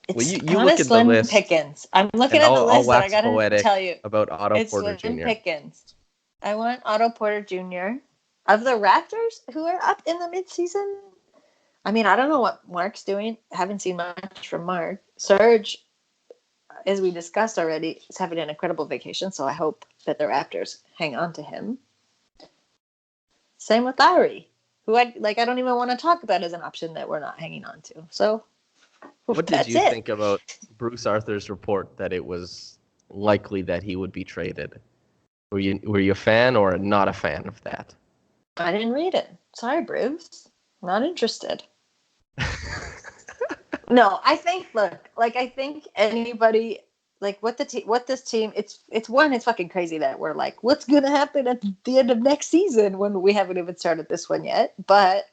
It's you look at the list. Pickens. I'm looking at the list, and I gotta tell you about Otto Porter Jr. Slim Pickens. I want Otto Porter Jr. Of the Raptors, who are up in the midseason. I mean, I don't know what Mark's doing. Haven't seen much from Mark. Serge, as we discussed already, is having an incredible vacation, so I hope that the Raptors hang on to him. Same with Lowry, who I don't even want to talk about as an option that we're not hanging on to. So what did you think about Bruce Arthur's report that it was likely that he would be traded? Were you a fan or not a fan of that? I didn't read it. Sorry, Bruce. Not interested. No, I think I think anybody what this team it's fucking crazy that we're like, what's gonna happen at the end of next season when we haven't even started this one yet. But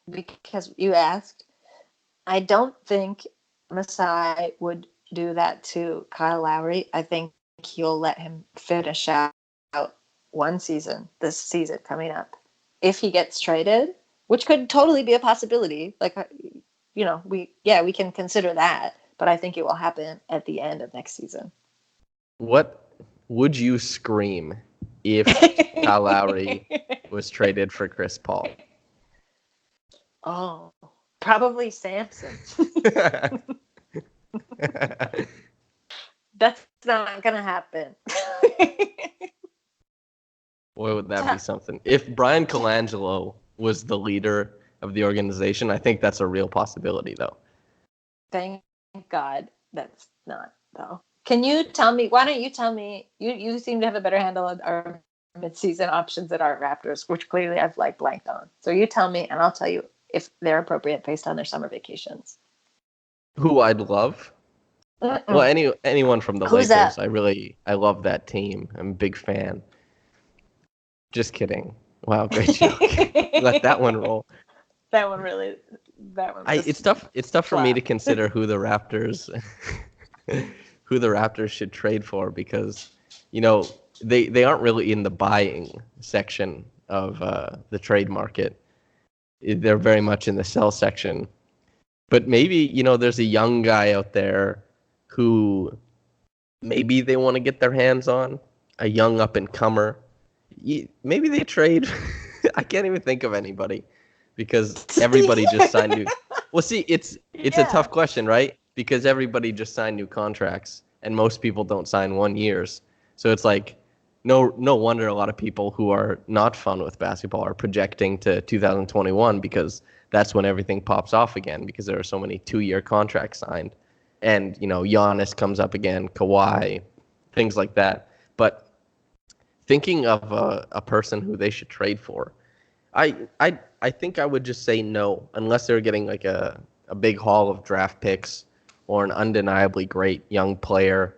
because you asked, I don't think Masai would do that to Kyle Lowry. I think he'll let him finish out one season, this season coming up. If he gets traded, which could totally be a possibility, we can consider that, but I think it will happen at the end of next season. What would you scream if Kyle Lowry was traded for Chris Paul? Oh, probably Samson. That's not gonna happen. Boy, would that be something. If Brian Colangelo was the leader of the organization, I think that's a real possibility, though. Thank God that's not, though. Can you tell me, why don't you tell me, you seem to have a better handle on our mid-season options that aren't Raptors, which clearly I've blanked on. So you tell me, and I'll tell you if they're appropriate based on their summer vacations. Who I'd love? Well, anyone from the Who's Lakers. that? I love that team. I'm a big fan. Just kidding. Wow, great joke. Let that one roll. It's tough for me to consider who the Raptors should trade for, because they aren't really in the buying section of the trade market. They're very much in the sell section. But maybe there's a young guy out there who maybe they want to get their hands on, a young up and comer. Maybe they trade. I can't even think of anybody, because everybody just signed new. Well, see, it's a tough question, right? Because everybody just signed new contracts, and most people don't sign 1 years. So it's no wonder a lot of people who are not fun with basketball are projecting to 2021, because that's when everything pops off again, because there are so many 2-year contracts signed, and Giannis comes up again, Kawhi, things like that. But thinking of a person who they should trade for, I think I would just say no, unless they're getting a big haul of draft picks or an undeniably great young player,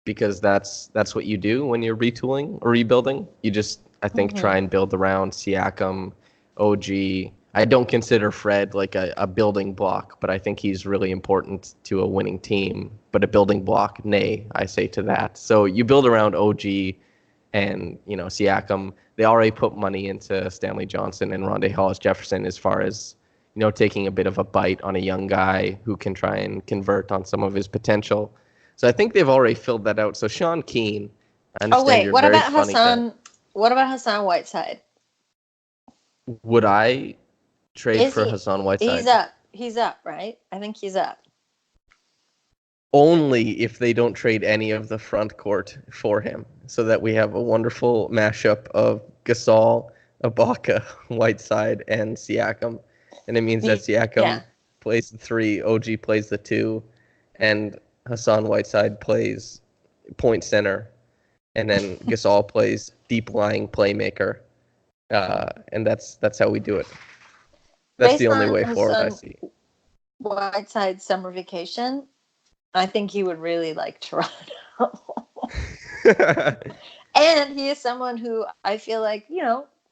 because that's what you do when you're retooling or rebuilding. You just, I think, try and build around Siakam, OG. I don't consider Fred a building block, but I think he's really important to a winning team. But a building block, nay, I say to that. So you build around OG and Siakam. They already put money into Stanley Johnson and Rondae Hollis-Jefferson, as far as taking a bit of a bite on a young guy who can try and convert on some of his potential. So I think they've already filled that out. So Sean Keane, I understand you're very funny. What about Hassan Whiteside? Would I trade for Hassan Whiteside? He's up, right? I think he's up. Only if they don't trade any of the front court for him, so that we have a wonderful mashup of Gasol, Ibaka, Whiteside, and Siakam. And it means that Siakam plays the 3, OG plays the 2, and Hassan Whiteside plays point center, and then Gasol plays deep lying playmaker, and that's how we do it. That's based the only way forward I see. Whiteside's summer vacation, I think he would really like Toronto. And he is someone who I feel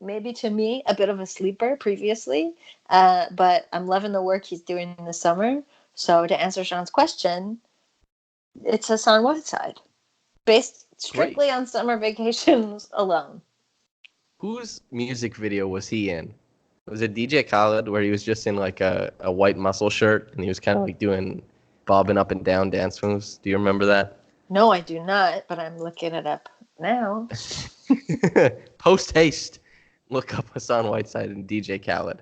maybe to me a bit of a sleeper previously, but I'm loving the work he's doing in the summer. So to answer Sean's question, it's Hassan Whiteside, based strictly on summer vacations alone. Whose music video was he in? Was it DJ Khaled, where he was just in a white muscle shirt and he was kind of doing bobbing up and down dance moves? Do you remember that? No, I do not, but I'm looking it up now. Post haste. Look up Hassan Whiteside and DJ Khaled.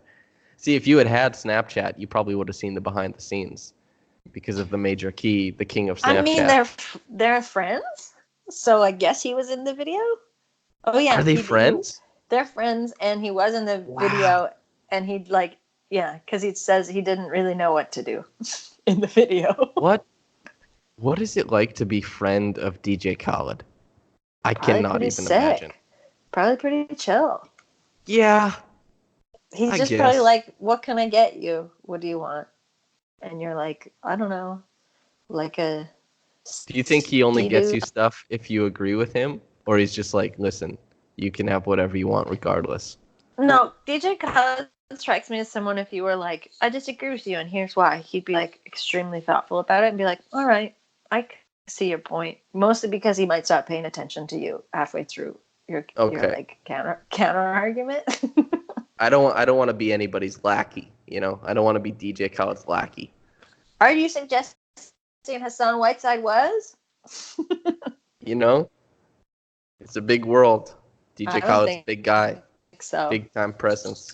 See, if you had Snapchat, you probably would have seen the behind the scenes because of the Major Key, the king of Snapchat. I mean, they're friends, so I guess he was in the video. Oh yeah, are they friends? They're friends, and he was in the video, and he'd like, yeah, because he says he didn't really know what to do in the video. What is it like to be friend of DJ Khaled? I Probably cannot pretty even sick. imagine. Probably pretty chill. Yeah. He's just probably like, what can I get you? What do you want? And you're like, I don't know. Like a... Do you think he only gets you stuff if you agree with him? Or he's just like, listen, you can have whatever you want regardless? No, DJ Khaled strikes me as someone, if you were like, I disagree with you and here's why, he'd be like extremely thoughtful about it and be like, all right, I see your point. Mostly because he might stop paying attention to you halfway through your like counter argument. I don't want to be anybody's lackey, you know? I don't want to be DJ Khaled's lackey. Are you suggesting Hassan Whiteside was? You know? It's a big world. DJ Khaled's a big guy. So. Big time presence.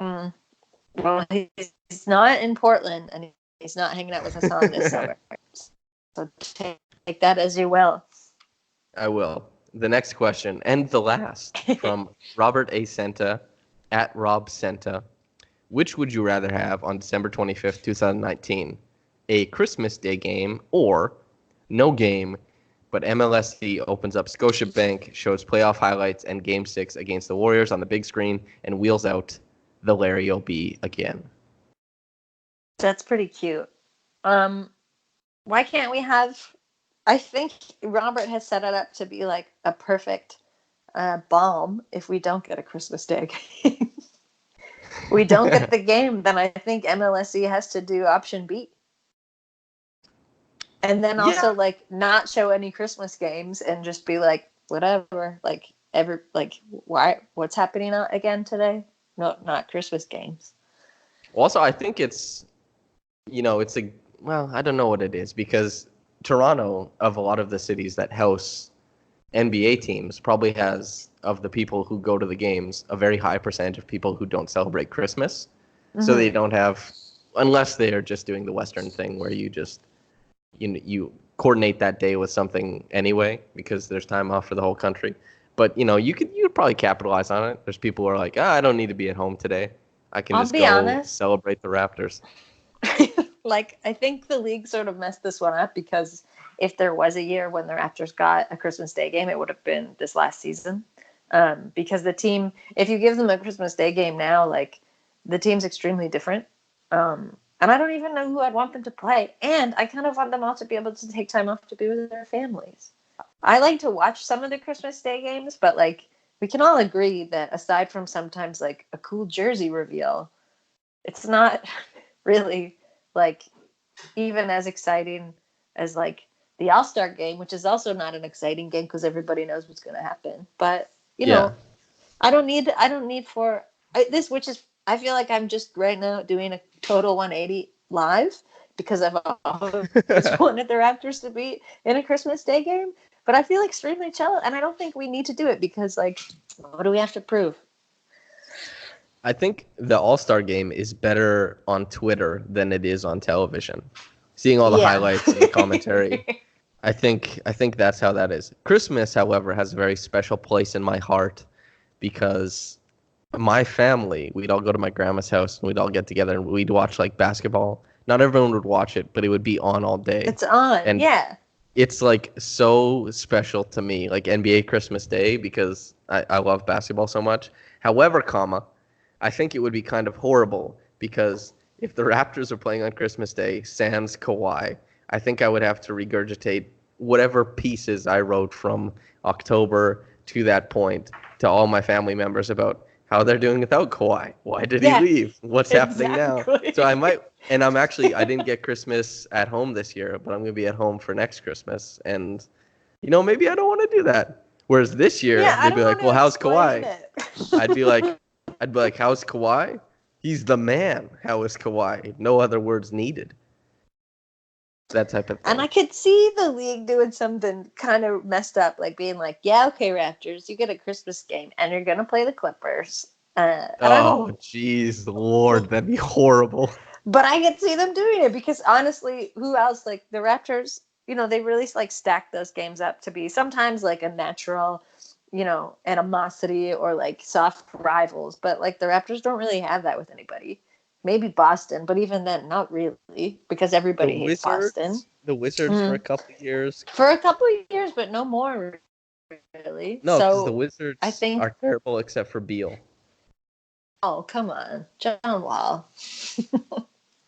Well, he's not in Portland, and he's not hanging out with Hassan this summer. So take that as you will. I will. The next question, and the last, from Robert A. Senta, at Rob Senta. Which would you rather have on December 25th, 2019? A Christmas Day game or no game, but MLSD opens up Scotiabank, shows playoff highlights and Game 6 against the Warriors on the big screen, and wheels out the Larry O.B. again. That's pretty cute. Why can't we have... I think Robert has set it up to be like a perfect bomb if we don't get a Christmas Day game. We don't get the game, then I think MLSE has to do option B. And then also like not show any Christmas games and just be like, whatever, like why, what's happening again today? No, not Christmas games. Also, I think it's, I don't know what it is, because Toronto, of a lot of the cities that house NBA teams, probably has, of the people who go to the games, a very high percentage of people who don't celebrate Christmas. Mm-hmm. So they don't have, unless they are just doing the Western thing where you just, you coordinate that day with something anyway, because there's time off for the whole country. But, you could probably capitalize on it. There's people who are like, I don't need to be at home today. I can just go celebrate the Raptors. Like, I think the league sort of messed this one up, because if there was a year when the Raptors got a Christmas Day game, it would have been this last season. Because the team, if you give them a Christmas Day game now, like, the team's extremely different. And I don't even know who I'd want them to play. And I kind of want them all to be able to take time off to be with their families. I like to watch some of the Christmas Day games, but, like, we can all agree that aside from sometimes, like, a cool jersey reveal, it's not really, like, even as exciting as, like, the All-Star game, which is also not an exciting game because everybody knows what's going to happen. But, you know, I don't need for this, which is, I feel like I'm just right now doing a total 180 live because I've always wanted the Raptors to be in a Christmas Day game. But I feel extremely chill, and I don't think we need to do it because, like, what do we have to prove? I think the All-Star game is better on Twitter than it is on television. Seeing all the highlights and the commentary, I think that's how that is. Christmas, however, has a very special place in my heart because my family, we'd all go to my grandma's house and we'd all get together and we'd watch, like, basketball. Not everyone would watch it, but it would be on all day. It's on, and it's, like, so special to me, like NBA Christmas Day, because I love basketball so much. However, I think it would be kind of horrible because if the Raptors are playing on Christmas Day, sans Kawhi, I think I would have to regurgitate whatever pieces I wrote from October to that point to all my family members about how they're doing without Kawhi. Why did he leave? What's happening now? So I might, and I didn't get Christmas at home this year, but I'm going to be at home for next Christmas. And, maybe I don't want to do that. Whereas this year, they'd be like, well, how's Kawhi? I'd be like, how's Kawhi? He's the man. How is Kawhi? No other words needed. That type of thing. And I could see the league doing something kind of messed up, like being like, yeah, okay, Raptors, you get a Christmas game and you're going to play the Clippers. Oh, jeez, Lord, that'd be horrible. But I could see them doing it because honestly, who else? Like the Raptors, they really like stack those games up to be sometimes like a natural, animosity or like soft rivals. But like the Raptors don't really have that with anybody. Maybe Boston, but even then, not really, because everybody hates Boston. The Wizards for a couple of years. For a couple of years, but no more, really. No, because so the Wizards are terrible except for Beal. Oh, come on. John Wall.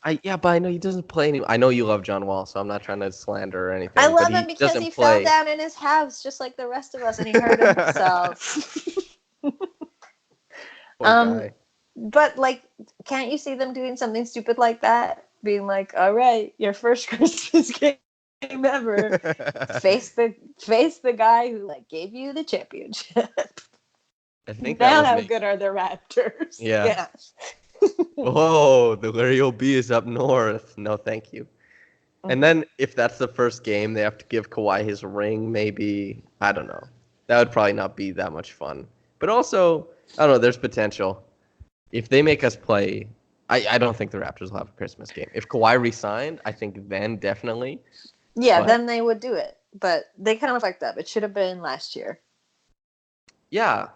But I know he doesn't play anymore. I know you love John Wall, so I'm not trying to slander or anything. I love him because he fell down in his house just like the rest of us, and he hurt himself. Poor guy. But like, can't you see them doing something stupid like that? Being like, all right, your first Christmas game ever. face the guy who like gave you the championship. I think now how good are the Raptors? Yeah. Whoa, the Larry O.B. is up north. No, thank you. And then if that's the first game, they have to give Kawhi his ring. Maybe, I don't know. That would probably not be that much fun. But also, I don't know. There's potential. If they make us play, I don't think the Raptors will have a Christmas game. If Kawhi re-signed, I think then definitely. Yeah, then they would do it. But they kind of fucked up. It should have been last year. Yeah.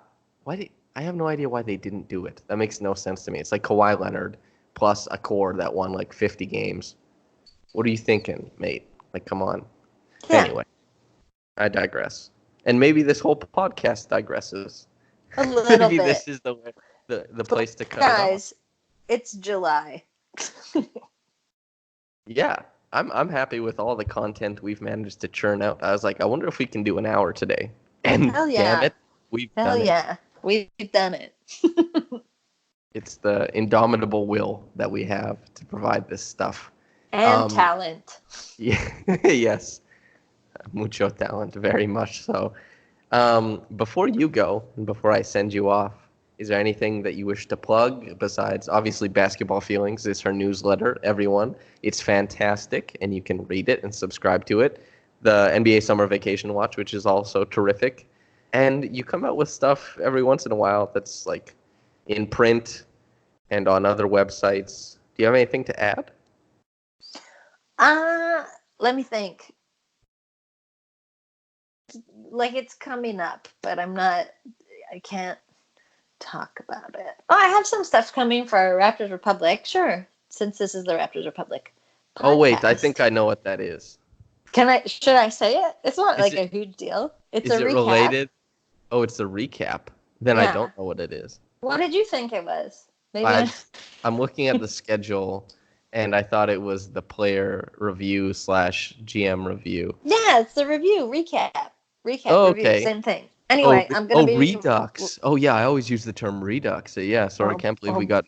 I have no idea why they didn't do it. That makes no sense to me. It's like Kawhi Leonard plus a core that won like 50 games. What are you thinking, mate? Like, come on. Yeah. Anyway, I digress. And maybe this whole podcast digresses. A little maybe bit. This is the place to cut guys, it off. It's July. Yeah, I'm happy with all the content we've managed to churn out. I was like, I wonder if we can do an hour today. And hell yeah. Damn it, we've done it. Hell yeah, we've done it. It's the indomitable will that we have to provide this stuff. And talent. Yeah, yes. Mucho talent, very much so. Before you go, and before I send you off, is there anything that you wish to plug besides, obviously, Basketball Feelings is her newsletter, everyone. It's fantastic, and you can read it and subscribe to it. The NBA Summer Vacation Watch, which is also terrific. And you come out with stuff every once in a while that's like in print and on other websites. Do you have anything to add? Let me think. Like, it's coming up, but I can't talk about it. Oh, I have some stuff coming for Raptors Republic. Sure. Since this is the Raptors Republic podcast. Oh, wait. I think I know what that is. Should I say it? It's not a huge deal. It's a recap. Is it related? Oh, it's a recap. Then yeah. I don't know what it is. What did you think it was? Maybe I'm looking at the schedule, and I thought it was the player review / GM review. Yeah, it's the review recap. Review, okay. Same thing. Anyway, I'm going to be... redux. Oh, yeah, I always use the term redux. Yeah, sorry, I can't believe we got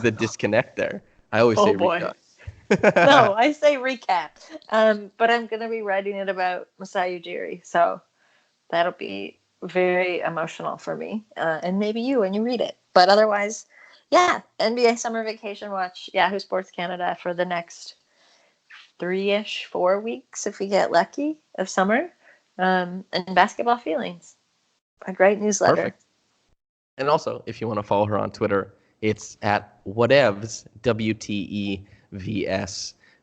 the disconnect there. I always say redux. No, I say recap. But I'm going to be writing it about Masai Ujiri, so that'll be very emotional for me, and maybe you when you read it. But otherwise, yeah, NBA Summer Vacation Watch, Yahoo Sports Canada for the next 4 weeks if we get lucky of summer, and Basketball Feelings, a great newsletter. Perfect. And also, if you want to follow her on Twitter, it's at whatevs, WTEVS,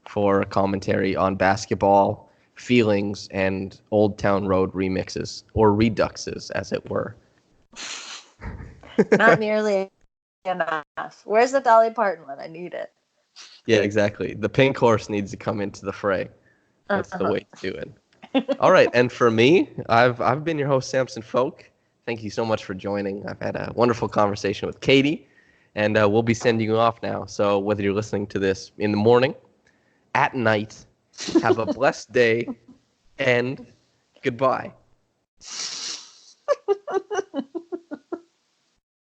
for commentary on basketball, feelings, and Old Town Road remixes, or reduxes, as it were. Not nearly enough. Where's the Dolly Parton one? I need it. Yeah, exactly. The pink horse needs to come into the fray. That's the way to do it. All right, and for me, I've been your host, Samson Folk. Thank you so much for joining. I've had a wonderful conversation with Katie, and we'll be sending you off now. So whether you're listening to this in the morning, at night, have a blessed day, and goodbye.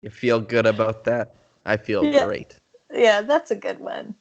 You feel good about that? I feel great. Yeah, that's a good one.